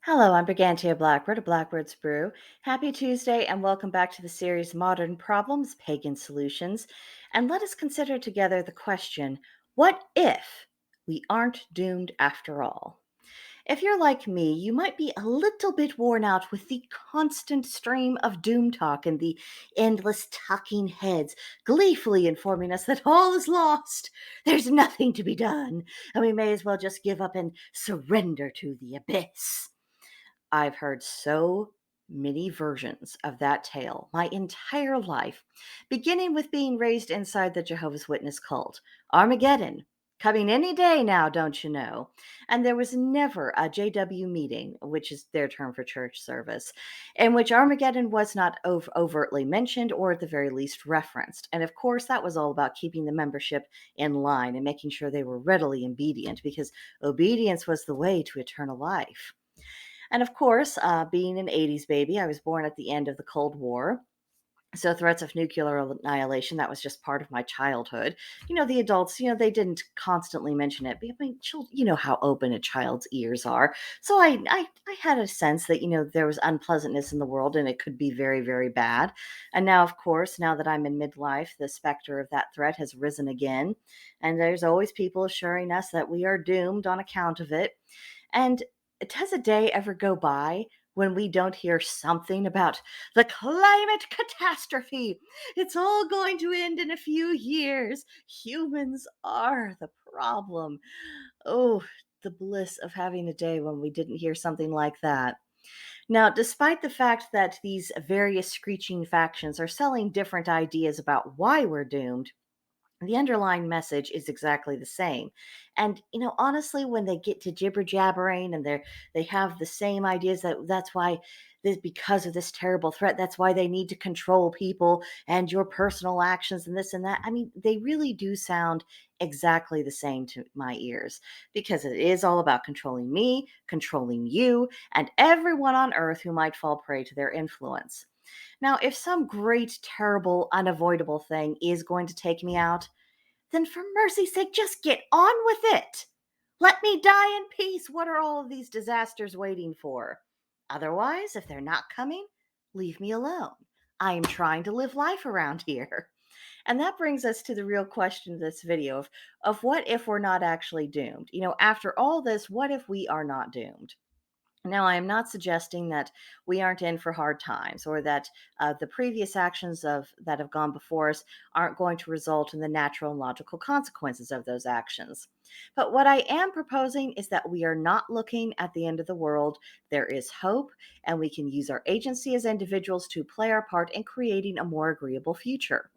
Hello, I'm Brigantia Blackbird of Blackbird's Brew. Happy Tuesday, and welcome back to the series Modern Problems, Pagan Solutions. And let us consider together the question, what if we aren't doomed after all? If you're like me, you might be a little bit worn out with the constant stream of doom talk and the endless talking heads gleefully informing us that all is lost. There's nothing to be done, and we may as well just give up and surrender to the abyss. I've heard so many versions of that tale my entire life, beginning with being raised inside the Jehovah's Witness cult. Armageddon, coming any day now, don't you know? And there was never a JW meeting, which is their term for church service, in which Armageddon was not overtly mentioned or at the very least referenced. And of course, that was all about keeping the membership in line and making sure they were readily obedient, because obedience was the way to eternal life. And of course, being an 80s baby, I was born at the end of the Cold War. So threats of nuclear annihilation, that was just part of my childhood. The adults, they didn't constantly mention it. But I mean, you know how open a child's ears are. So I had a sense that, there was unpleasantness in the world and it could be very, very bad. And now, of course, now that I'm in midlife, the specter of that threat has risen again. And there's always people assuring us that we are doomed on account of it. And does a day ever go by when we don't hear something about the climate catastrophe? It's all going to end in a few years. Humans are the problem. Oh, the bliss of having a day when we didn't hear something like that. Now, despite the fact that these various screeching factions are selling different ideas about why we're doomed, the underlying message is exactly the same. And honestly, when they get to jibber jabbering and they have the same ideas that's why this, because of this terrible threat, that's why they need to control people and your personal actions and this and that. I mean, they really do sound exactly the same to my ears, because it is all about controlling me, controlling you, and everyone on earth who might fall prey to their influence. Now, if some great, terrible, unavoidable thing is going to take me out, then for mercy's sake, just get on with it. Let me die in peace. What are all of these disasters waiting for? Otherwise, if they're not coming, leave me alone. I am trying to live life around here. And that brings us to the real question of this video of what if we're not actually doomed? After all this, what if we are not doomed? Now, I am not suggesting that we aren't in for hard times, or that the previous actions of that have gone before us aren't going to result in the natural and logical consequences of those actions. But what I am proposing is that we are not looking at the end of the world. There is hope, and we can use our agency as individuals to play our part in creating a more agreeable future.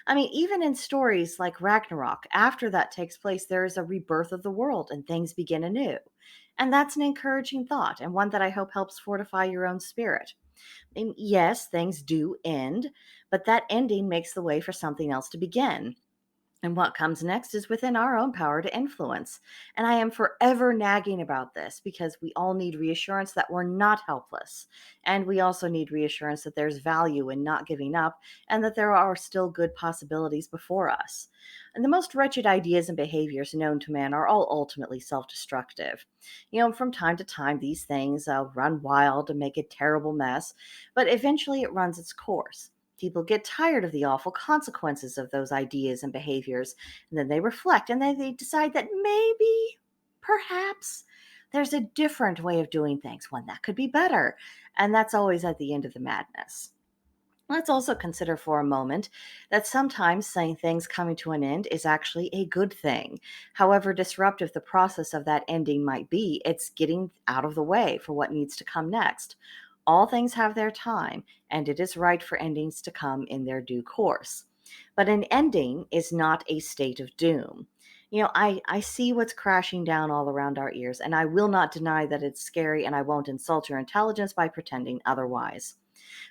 I mean, even in stories like Ragnarok, after that takes place, there is a rebirth of the world and things begin anew. And that's an encouraging thought, and one that I hope helps fortify your own spirit. And yes, things do end, but that ending makes the way for something else to begin. And what comes next is within our own power to influence. And I am forever nagging about this, because we all need reassurance that we're not helpless. And we also need reassurance that there's value in not giving up and that there are still good possibilities before us. And the most wretched ideas and behaviors known to man are all ultimately self destructive. From time to time, these things run wild and make a terrible mess, but eventually it runs its course. People get tired of the awful consequences of those ideas and behaviors, and then they reflect and then they decide that maybe, perhaps, there's a different way of doing things, one that could be better. And that's always at the end of the madness. Let's also consider for a moment that sometimes saying things coming to an end is actually a good thing. However disruptive the process of that ending might be, it's getting out of the way for what needs to come next. All things have their time, and it is right for endings to come in their due course. But an ending is not a state of doom. I see what's crashing down all around our ears, and I will not deny that it's scary, and I won't insult your intelligence by pretending otherwise.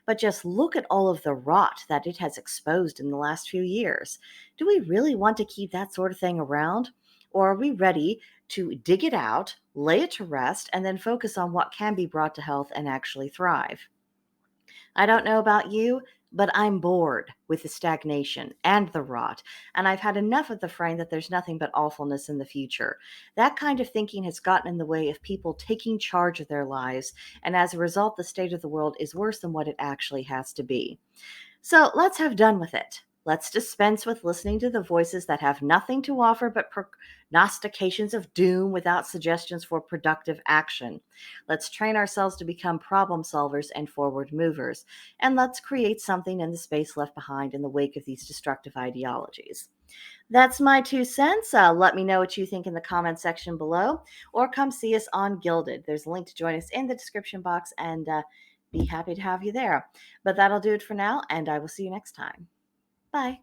But just look at all of the rot that it has exposed in the last few years. Do we really want to keep that sort of thing around? Or are we ready to dig it out, lay it to rest, and then focus on what can be brought to health and actually thrive? I don't know about you. But I'm bored with the stagnation and the rot, and I've had enough of the frame that there's nothing but awfulness in the future. That kind of thinking has gotten in the way of people taking charge of their lives, and as a result, the state of the world is worse than what it actually has to be. So let's have done with it. Let's dispense with listening to the voices that have nothing to offer but prognostications of doom without suggestions for productive action. Let's train ourselves to become problem solvers and forward movers. And let's create something in the space left behind in the wake of these destructive ideologies. That's my 2 cents. Let me know what you think in the comment section below, or come see us on Gilded. There's a link to join us in the description box, and be happy to have you there. But that'll do it for now, and I will see you next time. Bye.